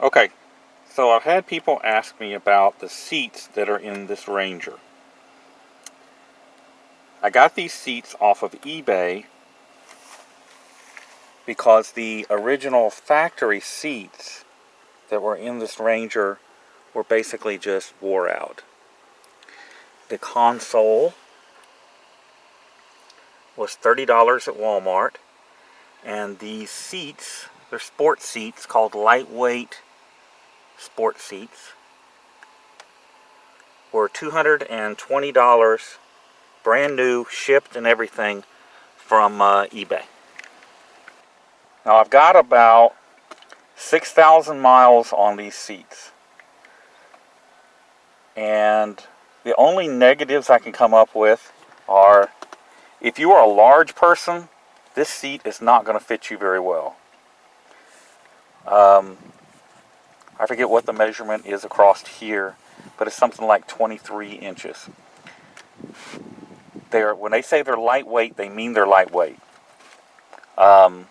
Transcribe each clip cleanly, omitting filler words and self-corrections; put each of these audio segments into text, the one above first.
Okay, so I've had people ask me about the seats that are in this Ranger. I got these seats off of eBay because the original factory seats that were in this Ranger were basically just wore out. The console was $30 at Walmart, and these seats, they're sport seats called lightweight sport seats, were $220 brand new, shipped and everything from eBay. Now I've got about 6,000 miles on these seats, and the only negatives I can come up with are, if you are a large person, this seat is not going to fit you very well. I forget what the measurement is across here, but it's something like 23 inches. When they say they're lightweight, they mean they're lightweight. I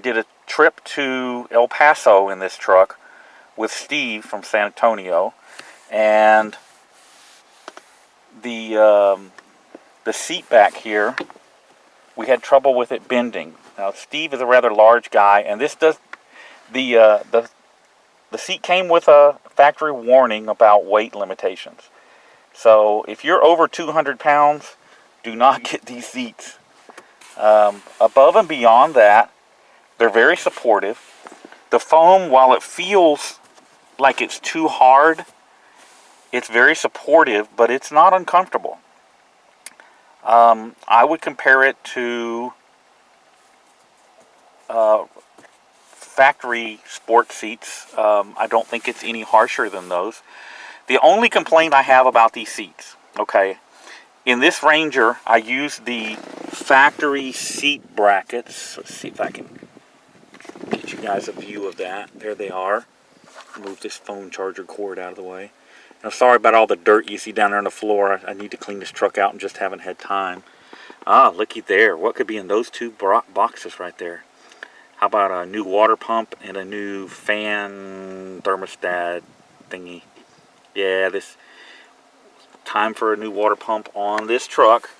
did a trip to El Paso in this truck with Steve from San Antonio, and the seat back here, we had trouble with it bending. Now Steve is a rather large guy, and this does the seat came with a factory warning about weight limitations. So if you're over 200 pounds, do not get these seats. Above and beyond that, they're very supportive. The foam, while it feels like it's too hard, it's very supportive, but it's not uncomfortable. I would compare it to factory sport seats. I don't think it's any harsher than those. The only complaint I have about these seats, okay, in this Ranger, I used the factory seat brackets. Let's see if I can get you guys a view of that. There they are. Move this phone charger cord out of the way. I'm sorry about all the dirt you see down there on the floor. I need to clean this truck out and just haven't had time. Ah, looky there. What could be in those two boxes right there? How about a new water pump and a new fan thermostat thingy? Yeah, this time for a new water pump on this truck.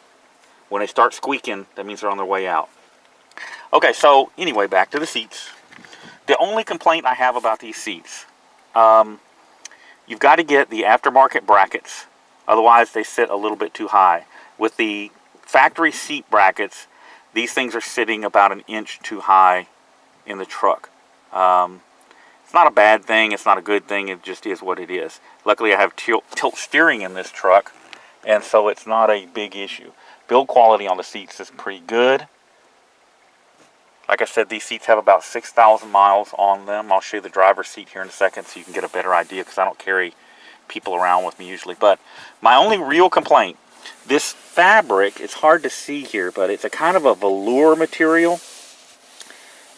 When they start squeaking, that means they're on their way out. Okay, so anyway, back to the seats. The only complaint I have about these seats, you've got to get the aftermarket brackets, otherwise they sit a little bit too high. With the factory seat brackets, these things are sitting about an inch too high in the truck. It's not a bad thing, it's not a good thing, it just is what it is. Luckily I have tilt steering in this truck, and so it's not a big issue. Build quality on the seats is pretty good. Like I said, these seats have about 6,000 miles on them. I'll show you the driver's seat here in a second so you can get a better idea, because I don't carry people around with me usually. But my only real complaint, this fabric, it's hard to see here, but it's a kind of a velour material.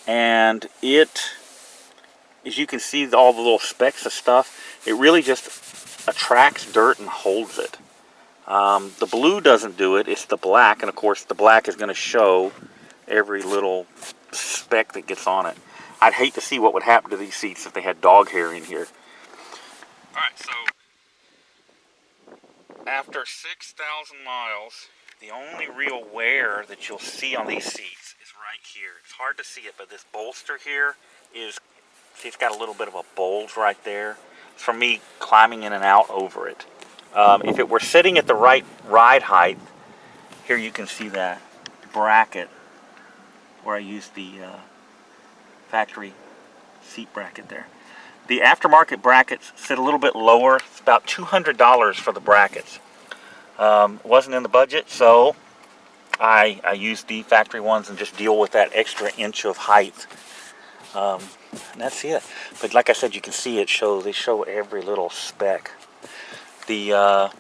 And it, as you can see, all the little specks of stuff, it really just attracts dirt and holds it. The blue doesn't do it, it's the black, and of course the black is going to show every little speck that gets on it. I'd hate to see what would happen to these seats if they had dog hair in here. Alright, so after 6,000 miles, the only real wear that you'll see on these seats is right here. It's hard to see it, but this bolster here is, see, it's got a little bit of a bulge right there. It's from me climbing in and out over it. If it were sitting at the right ride height, here you can see that bracket where I used the factory seat bracket there. The aftermarket brackets sit a little bit lower. It's about $200 for the brackets. Wasn't in the budget, so I used the factory ones and just deal with that extra inch of height. And that's it. But like I said, you can see it shows. They show every little speck. The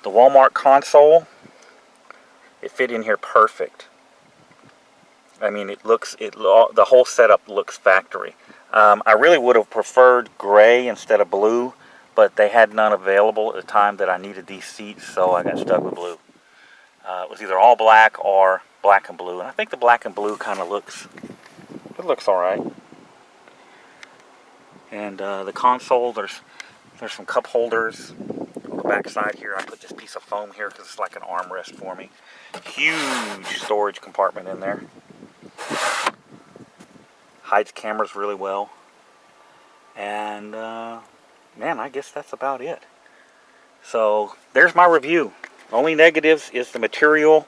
Walmart console, it fit in here perfect. I mean, the whole setup looks factory. I really would have preferred gray instead of blue, but they had none available at the time that I needed these seats, so I got stuck with blue. It was either all black or black and blue, and I think the black and blue kind of looks all right. And the console, there's some cup holders. On the back side here, I put this piece of foam here because it's like an armrest for me. Huge storage compartment in there. Hides cameras really well. And man, I guess that's about it. So there's my review. Only negatives is the material.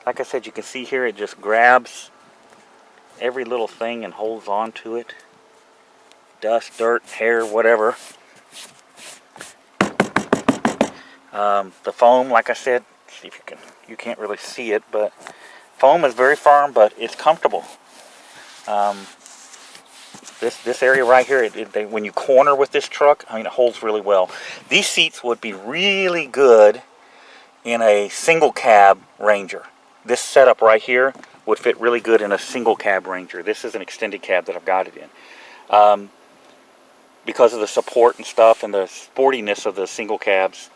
Like I said, you can see here it just grabs every little thing and holds on to it. Dust, dirt, hair, whatever. The foam, like I said, see if you can't really see it, but foam is very firm, but it's comfortable. This area right here, when you corner with this truck, I mean, it holds really well. These seats would be really good in a single cab Ranger. This setup right here would fit really good in a single cab Ranger. This is an extended cab that I've got it in. Because of the support and stuff and the sportiness of the single cabs,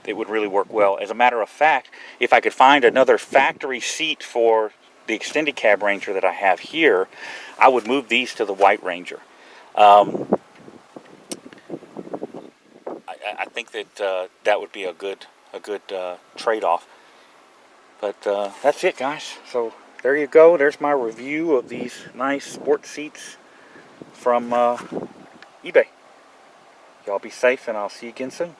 it would really work well. As a matter of fact, if I could find another factory seat for the extended cab Ranger that I have here, I would move these to the white Ranger. I think that that would be a good trade-off. But that's it, guys. So there you go. There's my review of these nice sport seats from eBay. Y'all be safe, and I'll see you again soon.